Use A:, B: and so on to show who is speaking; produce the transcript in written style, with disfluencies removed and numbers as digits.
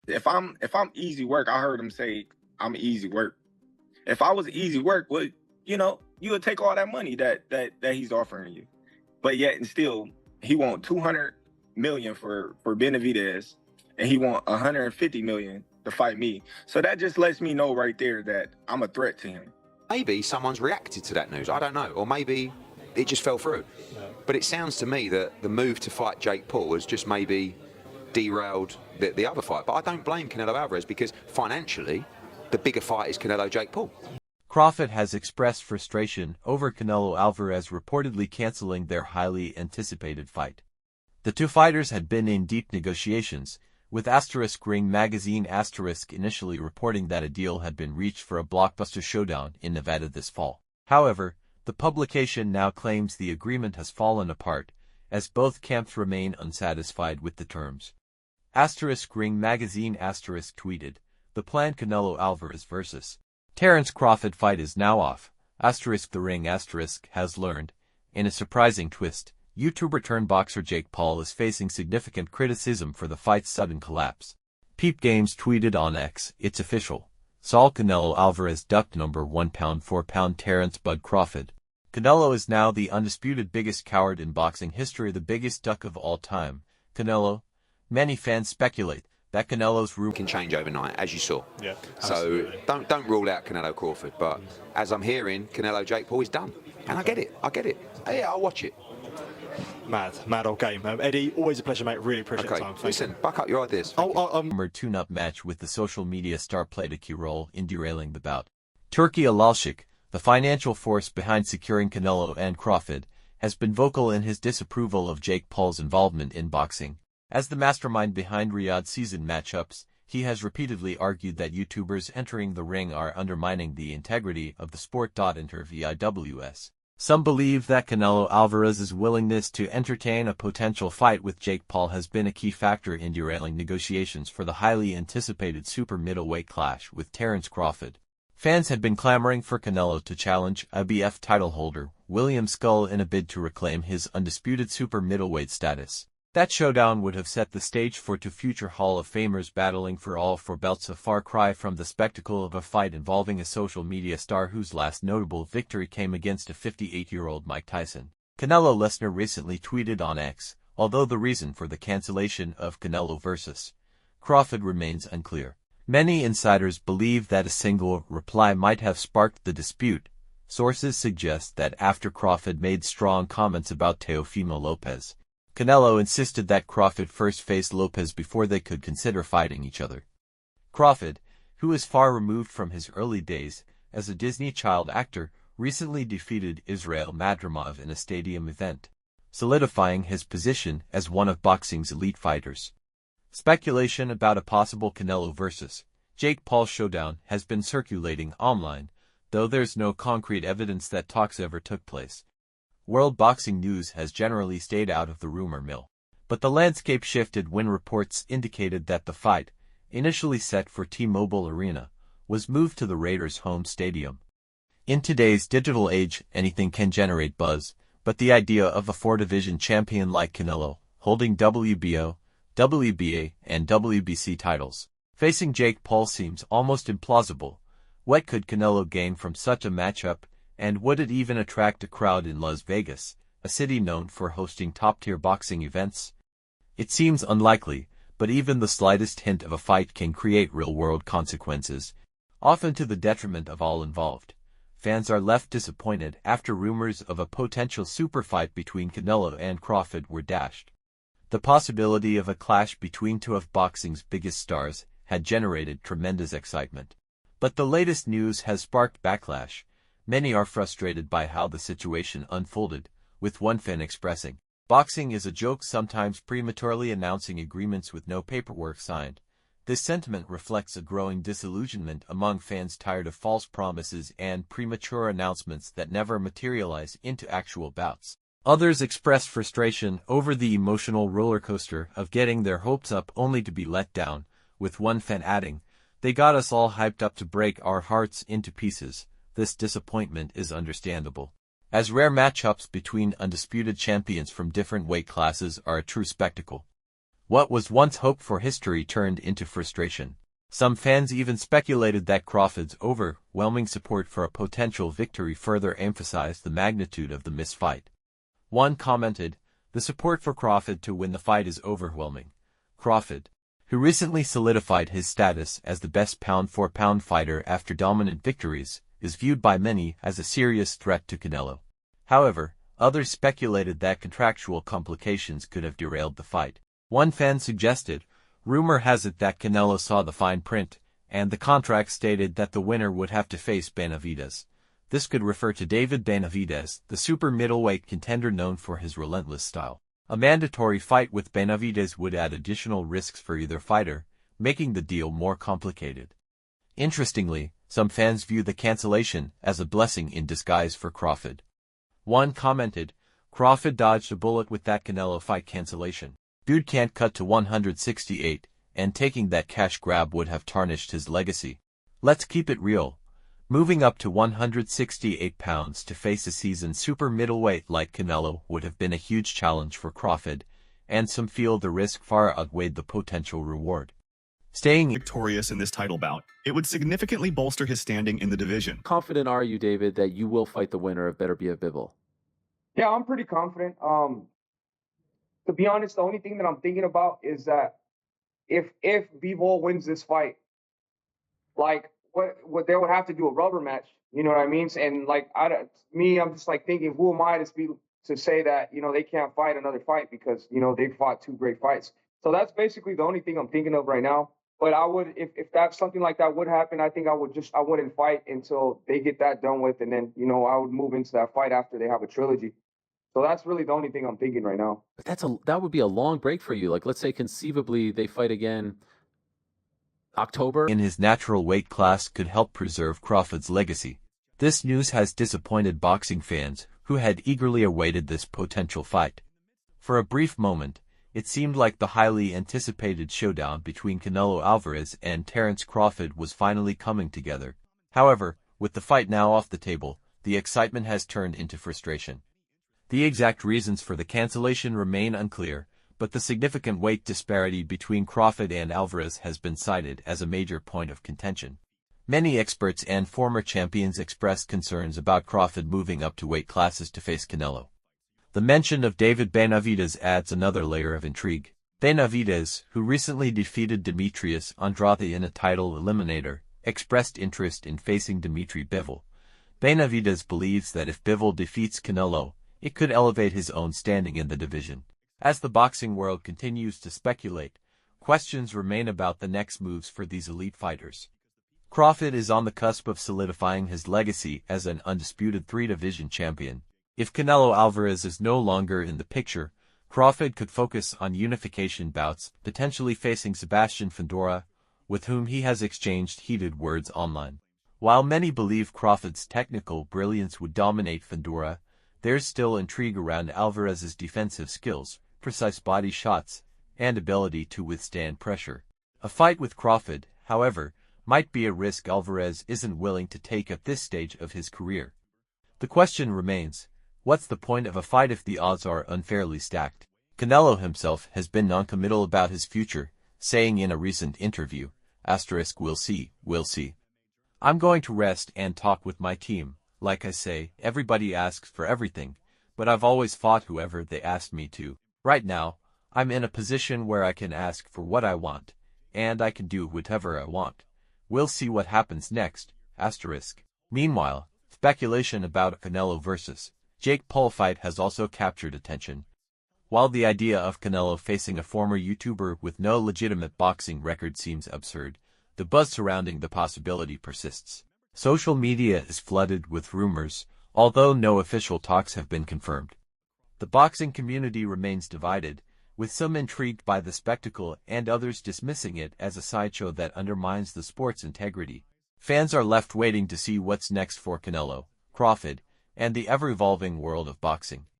A: if I'm easy work, I heard him say I'm easy work. If I was easy work, well, you would take all that money that he's offering you. But yet and still, he want 200 million for Benavidez, and he want 150 million to fight me. So that just lets me know right there that I'm a threat to him.
B: Maybe someone's reacted to that news. I don't know, or maybe it just fell through. But it sounds to me that the move to fight Jake Paul has just maybe derailed the other fight. But I don't blame Canelo Álvarez because financially, the bigger fight is Canelo-Jake Paul.
C: Crawford has expressed frustration over Canelo Álvarez reportedly canceling their highly anticipated fight. The two fighters had been in deep negotiations, with Ring magazine initially reporting that a deal had been reached for a blockbuster showdown in Nevada this fall. However, the publication now claims the agreement has fallen apart, as both camps remain unsatisfied with the terms. Ring magazine tweeted, "The planned Canelo Álvarez vs. Terence Crawford fight is now off. The ring has learned." In a surprising twist, YouTuber-turned-boxer Jake Paul is facing significant criticism for the fight's sudden collapse. Peep Games tweeted on X, "It's official. Saul Canelo Álvarez ducked number 1 pound 4 pound Terence Bud Crawford. Canelo is now the undisputed biggest coward in boxing history, the biggest duck of all time. Canelo." Many fans speculate that Canelo's route
B: can change overnight, as you saw.
D: Yeah,
B: so don't rule out Canelo Crawford, but as I'm hearing, Canelo-Jake Paul is done. And I get it. Yeah, I'll watch it.
D: Mad old game. Eddie, always a pleasure, mate. Really appreciate the time.
B: Listen, buck up your ideas.
C: Tune-up match with the social media star played a key role in derailing the bout. Turki Alalshikh, the financial force behind securing Canelo and Crawford, has been vocal in his disapproval of Jake Paul's involvement in boxing. As the mastermind behind Riyadh season matchups, he has repeatedly argued that YouTubers entering the ring are undermining the integrity of the sport. VIWS. Some believe that Canelo Álvarez's willingness to entertain a potential fight with Jake Paul has been a key factor in derailing negotiations for the highly anticipated super middleweight clash with Terence Crawford. Fans had been clamoring for Canelo to challenge IBF title holder William Skull in a bid to reclaim his undisputed super middleweight status. That showdown would have set the stage for two future Hall of Famers battling for all four belts, a far cry from the spectacle of a fight involving a social media star whose last notable victory came against a 58-year-old Mike Tyson. Canelo Lesnar recently tweeted on X, "Although the reason for the cancellation of Canelo vs. Crawford remains unclear, many insiders believe that a single reply might have sparked the dispute." Sources suggest that after Crawford made strong comments about Teofimo Lopez, Canelo insisted that Crawford first face Lopez before they could consider fighting each other. Crawford, who is far removed from his early days as a Disney child actor, recently defeated Israel Madrimov in a stadium event, solidifying his position as one of boxing's elite fighters. Speculation about a possible Canelo vs. Jake Paul showdown has been circulating online, though there's no concrete evidence that talks ever took place. World boxing news has generally stayed out of the rumor mill, but the landscape shifted when reports indicated that the fight, initially set for T-Mobile Arena, was moved to the Raiders' home stadium. In today's digital age, anything can generate buzz, but the idea of a four-division champion like Canelo, holding WBO, WBA, and WBC titles, facing Jake Paul seems almost implausible. What could Canelo gain from such a matchup? And would it even attract a crowd in Las Vegas, a city known for hosting top-tier boxing events? It seems unlikely, but even the slightest hint of a fight can create real-world consequences, often to the detriment of all involved. Fans are left disappointed after rumors of a potential super fight between Canelo and Crawford were dashed. The possibility of a clash between two of boxing's biggest stars had generated tremendous excitement. But the latest news has sparked backlash. Many are frustrated by how the situation unfolded, with one fan expressing, "Boxing is a joke, sometimes prematurely announcing agreements with no paperwork signed." This sentiment reflects a growing disillusionment among fans tired of false promises and premature announcements that never materialize into actual bouts. Others express frustration over the emotional rollercoaster of getting their hopes up only to be let down, with one fan adding, "They got us all hyped up to break our hearts into pieces." This disappointment is understandable, as rare matchups between undisputed champions from different weight classes are a true spectacle. What was once hope for history turned into frustration. Some fans even speculated that Crawford's overwhelming support for a potential victory further emphasized the magnitude of the missed fight. One commented, "The support for Crawford to win the fight is overwhelming." Crawford, who recently solidified his status as the best pound-for-pound fighter after dominant victories, is viewed by many as a serious threat to Canelo. However, others speculated that contractual complications could have derailed the fight. One fan suggested, "Rumor has it that Canelo saw the fine print, and the contract stated that the winner would have to face Benavidez." This could refer to David Benavidez, the super middleweight contender known for his relentless style. A mandatory fight with Benavidez would add additional risks for either fighter, making the deal more complicated. Interestingly, some fans view the cancellation as a blessing in disguise for Crawford. One commented, "Crawford dodged a bullet with that Canelo fight cancellation. Dude can't cut to 168, and taking that cash grab would have tarnished his legacy. Let's keep it real. Moving up to 168 pounds to face a seasoned super middleweight like Canelo would have been a huge challenge for Crawford, and some feel the risk far outweighed the potential reward." Staying
E: victorious in this title bout, it would significantly bolster his standing in the division.
F: Confident are you, David, that you will fight the winner of Beterbiev Bivol?
G: Yeah, I'm pretty confident. To be honest, the only thing that I'm thinking about is that if Bivol wins this fight, like what they would have to do a rubber match. You know what I mean? And like I'm just like thinking, who am I to say that they can't fight another fight because they fought two great fights. So that's basically the only thing I'm thinking of right now. But I would, if that's something like that would happen, I think I wouldn't fight until they get that done with, and then I would move into that fight after they have a trilogy. So that's really the only thing I'm thinking right now.
F: But that would be a long break for you. Like, let's say conceivably they fight again October.
C: In his natural weight class could help preserve Crawford's legacy. This news has disappointed boxing fans who had eagerly awaited this potential fight. For a brief moment, it seemed like the highly anticipated showdown between Canelo Álvarez and Terence Crawford was finally coming together. However, with the fight now off the table, the excitement has turned into frustration. The exact reasons for the cancellation remain unclear, but the significant weight disparity between Crawford and Alvarez has been cited as a major point of contention. Many experts and former champions expressed concerns about Crawford moving up to weight classes to face Canelo. The mention of David Benavidez adds another layer of intrigue. Benavidez, who recently defeated Demetrius Andrade in a title eliminator, expressed interest in facing Dimitri Bivol. Benavidez believes that if Bivol defeats Canelo, it could elevate his own standing in the division. As the boxing world continues to speculate, questions remain about the next moves for these elite fighters. Crawford is on the cusp of solidifying his legacy as an undisputed three-division champion. If Canelo Álvarez is no longer in the picture, Crawford could focus on unification bouts, potentially facing Sebastian Fundora, with whom he has exchanged heated words online. While many believe Crawford's technical brilliance would dominate Fundora, there's still intrigue around Alvarez's defensive skills, precise body shots, and ability to withstand pressure. A fight with Crawford, however, might be a risk Alvarez isn't willing to take at this stage of his career. The question remains, what's the point of a fight if the odds are unfairly stacked? Canelo himself has been noncommittal about his future, saying in a recent interview, "We'll see. I'm going to rest and talk with my team. Like I say, everybody asks for everything, but I've always fought whoever they asked me to. Right now, I'm in a position where I can ask for what I want, and I can do whatever I want. We'll see what happens next." Meanwhile, speculation about a Canelo versus Jake Paul fight has also captured attention. While the idea of Canelo facing a former YouTuber with no legitimate boxing record seems absurd, the buzz surrounding the possibility persists. Social media is flooded with rumors, although no official talks have been confirmed. The boxing community remains divided, with some intrigued by the spectacle and others dismissing it as a sideshow that undermines the sport's integrity. Fans are left waiting to see what's next for Canelo, Crawford, and the ever-evolving world of boxing.